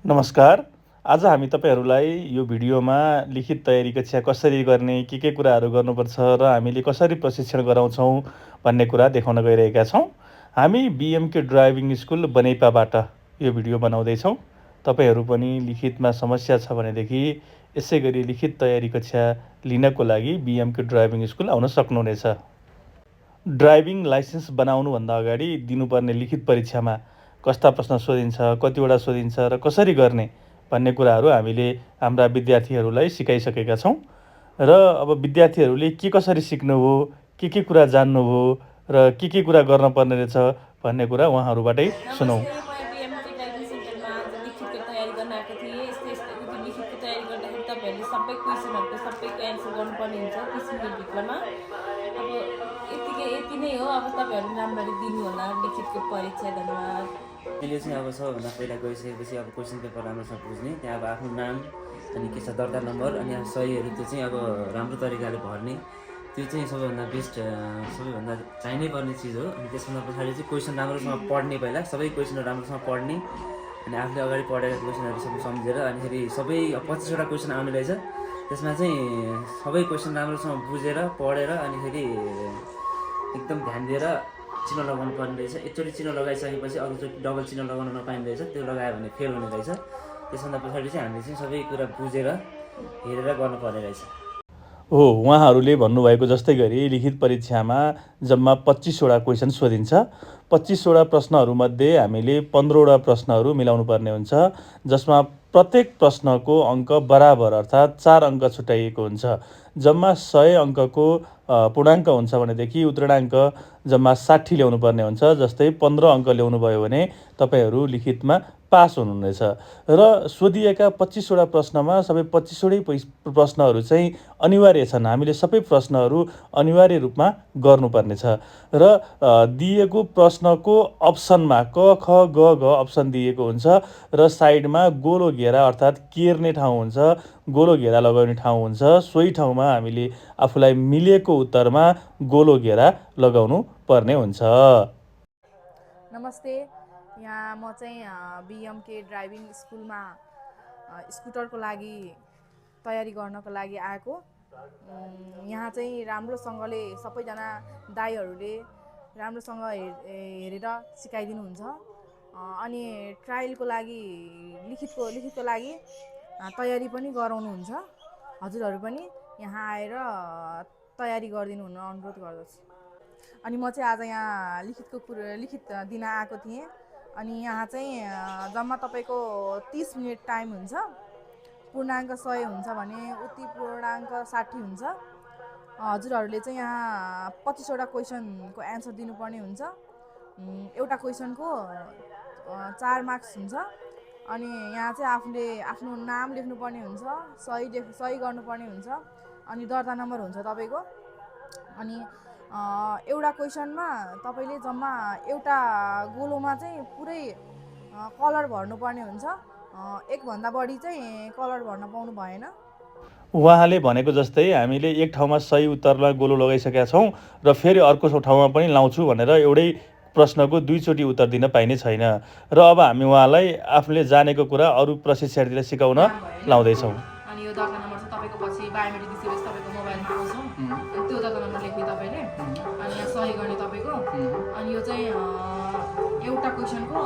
नमस्कार। आज हामी तपाईँहरूलाई यो भिडियोमा लिखित तयारी कक्षा कसरी गर्ने, के कुराहरू गर्नुपर्छ र हामीले कसरी प्रशिक्षण गराउँछौँ भन्ने कुरा देखाउन गइरहेका छौँ। हामी बिएमके ड्राइभिङ स्कुल बनैपाबाट यो भिडियो बनाउँदैछौँ। तपाईँहरू पनि लिखितमा समस्या छ भनेदेखि यसै गरी लिखित तयारी कक्षा लिनको लागि बिएमके ड्राइभिङ स्कुल आउन सक्नुहुनेछ। ड्राइभिङ लाइसेन्स बनाउनुभन्दा अगाडि दिनुपर्ने लिखित परीक्षामा कस्ता प्रश्न सोधिन्छ, कतिवटा सोधिन्छ र कसरी गर्ने भन्ने कुराहरू हामीले हाम्रा विद्यार्थीहरूलाई सिकाइसकेका छौँ। र अब विद्यार्थीहरूले के कसरी सिक्नुभयो, के कुरा जान्नुभयो र के कुरा गर्नुपर्ने रहेछ भन्ने कुरा उहाँहरूबाटै सुनौँ। नमस्ते, म बिएमके ड्राइभिङ सेन्टरमा आज लिखितको तयारी गर्न आएको थिएँ। यस्तो लिखितको तयारी गर्दाखेरि तपाईँहरूले सबै क्वेसनहरूको सबैको एन्सर गर्नुपर्ने हुन्छ 30 मिनटभित्रमा। अब यति नै हो। अब तपाईँहरू राम्ररी दिनु होला लिखितको परीक्षा। धन्यवाद। मैले चाहिँ अब सबभन्दा पहिला गइसकेपछि अब क्वेसन पेपर राम्रोसँग बुझ्ने, त्यहाँ अब आफ्नो नाम अनि के छ दर्ता नम्बर अनि सहीहरू त्यो चाहिँ अब राम्रो तरिकाले भर्ने, त्यो चाहिँ सबैभन्दा बेस्ट सबैभन्दा चाहिनै पर्ने चिज हो। अनि त्यसभन्दा पछाडि चाहिँ क्वेसन राम्रोसँग पढ्ने, पहिला सबै क्वेसनहरू राम्रोसँग पढ्ने अनि आफूले अगाडि पढेका क्वेसनहरू सबै सम्झेर अनि फेरि सबै 25वटा क्वेसन आउने रहेछ। त्यसमा चाहिँ सबै क्वेसन राम्रोसँग बुझेर पढेर अनि फेरि एकदम ध्यान दिएर चिनो लगाउनु पर्ने रहेछ। एकचोटि चिनो लगाइसकेपछि अरूचोटि डबल चिनो लगाउन नपाइने रहेछ। त्यो लगायो भने फेल हुने रहेछ। त्यसभन्दा पछाडि चाहिँ हामीले चाहिँ सबै कुरा बुझेर हेरेर गर्नुपर्ने रहेछ। हो, उहाँहरूले भन्नुभएको जस्तै गरी लिखित परीक्षामा जम्मा 25वटा क्वेसन सोधिन्छ। 25वटा प्रश्नहरूमध्ये हामीले 15वटा प्रश्नहरू मिलाउनु पर्ने हुन्छ, जसमा प्रत्येक प्रश्नको अङ्क बराबर अर्थात् 4 अङ्क छुट्याइएको हुन्छ। जम्मा 100 अङ्कको पूर्णाङ्क हुन्छ भनेदेखि उत्तीर्णाङ्क जम्मा 60 ल्याउनु पर्ने हुन्छ। जस्तै 15 अङ्क ल्याउनु भयो भने तपाईँहरू लिखितमा पास हुनुहुनेछ। र सोधिएका 25वटा प्रश्नमा सबै 25वटै प्रश्नहरू चाहिँ अनिवार्य छन्। हामीले सबै प्रश्नहरू अनिवार्य रूपमा गर्नुपर्नेछ। र दिएको प्रश्नको अप्सनमा क, ख, ग अप्सन दिएको हुन्छ र साइडमा गोलो घेरा अर्थात् केर्ने ठाउँ हुन्छ, गोलो घेरा लगाउने ठाउँ हुन्छ। सोही ठाउँमा हामीले आफूलाई मिलेको उत्तरमा गोलो घेरा लगाउनु पर्ने हुन्छ। नमस्ते, यहाँ म चाहिँ बिएमके ड्राइभिङ स्कुलमा स्कुटरको लागि तयारी गर्नको लागि आएको। यहाँ चाहिँ राम्रोसँगले सबैजना दाइहरूले राम्रोसँग हेरेर सिकाइदिनुहुन्छ। अनि ट्रायलको लागि लिखितको लागि तयारी पनि गराउनुहुन्छ। हजुरहरू पनि यहाँ आएर तयारी गरिदिनु हुन अनुरोध गर्दछु। अनि म चाहिँ आज यहाँ लिखित दिन आएको थिएँ। अनि यहाँ चाहिँ जम्मा तपाईँको 30 मिनट टाइम हुन्छ। पूर्णाङ्क 100 हुन्छ भने उति पूर्णाङ्क 60 हुन्छ। हजुरहरूले चाहिँ यहाँ 25वटा क्वेसनको एन्सर दिनुपर्ने हुन्छ। एउटा क्वेसनको 4 मार्क्स हुन्छ। अनि यहाँ चाहिँ आफूले आफ्नो नाम लेख्नुपर्ने हुन्छ, सही गर्नुपर्ने हुन्छ, अनि दर्ता नम्बर हुन्छ तपाईँको। अनि एउटा क्वेसनमा तपाईँले जम्मा एउटा गोलोमा चाहिँ पुरै कलर भर्नुपर्ने हुन्छ। एकभन्दा बढी चाहिँ कलर भर्न पाउनु भएन। उहाँले भनेको जस्तै हामीले एक ठाउँमा सही उत्तरमा गोलो लगाइसकेका छौँ र फेरि अर्को ठाउँमा पनि लाउँछु भनेर एउटै प्रश्नको 2 चोटि उत्तर दिन पाइने छैन। र अब हामी उहाँलाई आफूले जानेको कुरा अरू प्रशिक्षार्थीलाई सिकाउन लाउँदैछौँ। अनि यो दर्ता नम्बर चाहिँ तपाईँको पछि बायोमेट्रिक दिइसकेपछि तपाईँको मोबाइलमा आउँछ। त्यो दर्ता नम्बर लेख्ने तपाईँले, अनि यहाँ सही गर्ने तपाईँको। अनि यो चाहिँ एउटा क्वेसनको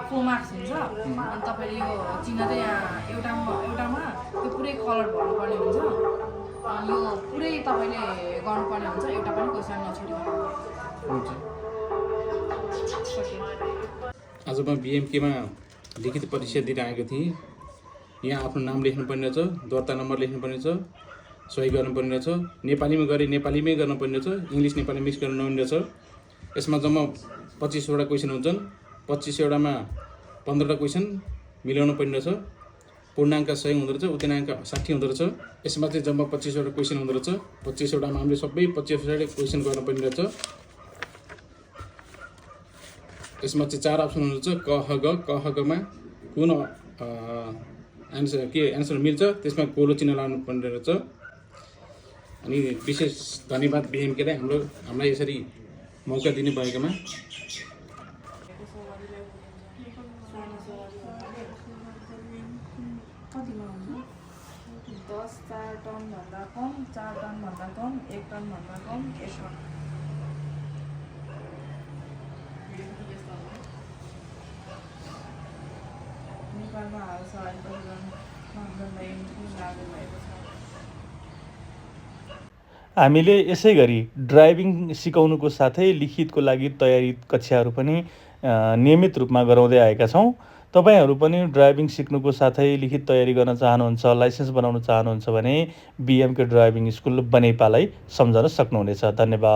4 मार्क्स हुन्छ। अनि तपाईँले यो चिन्ह चाहिँ यहाँ एउटामा त्यो पुरै कलर भर्नुपर्ने हुन्छ। अनि यो पुरै तपाईँले गर्नुपर्ने हुन्छ, एउटा पनि क्वेसन नछुट्याउनु। आज म बिएमकेमा लिखित परीक्षा दिन आएको थिएँ। यहाँ आफ्नो नाम लेख्नुपर्ने रहेछ, दर्ता नम्बर लेख्नुपर्ने रहेछ, सही गर्नुपर्ने रहेछ, नेपालीमा गरे नेपालीमै गर्नुपर्ने रहेछ, इङ्ग्लिस नेपाली मिक्स गर्नु नहुने रहेछ। यसमा जम्मा 25वटा क्वेसन हुन्छन्। 25वटामा 15वटा क्वेसन मिलाउनु पर्ने रहेछ। पूर्णाङ्क 100 हुँदो रहेछ, उत्तीर्णाङ्क 60 हुँदो रहेछ। यसमा चाहिँ जम्मा 25वटा क्वेसन हुँदो रहेछ। 25वटामा हामीले सबै 25वटा क्वेसन गर्नुपर्ने रहेछ। यसमा चाहिँ 4 अप्सन हुनुहुन्छ, क, ख, ग। क, ख, गमा कुन एन्सर मिल्छ त्यसमा गोलो चिन्ह लाउनु पर्ने रहेछ। अनि विशेष धन्यवाद बिएमकेलाई हामीलाई यसरी मौका दिने भएकोमा। 4 टनभन्दा कम, 4 टनभन्दा कम, 1 टनभन्दा कम, 1 टन। नेपालमा हाल सवारी परिवहन मापदण्ड एमटी लागू भएको छ। हामीले यसै गरी ड्राइभिङ सिकाउनुको साथै लिखितको लागि तयारी कक्षाहरू पनि नियमित रूपमा गराउँदै आएका छौँ। तपाईँहरू पनि ड्राइभिङ सिक्नुको साथै लिखित तयारी गर्न चाहनुहुन्छ, लाइसेन्स बनाउन चाहनुहुन्छ भने बिएमके ड्राइभिङ स्कुल बनेपालाई सम्झन सक्नुहुनेछ। धन्यवाद।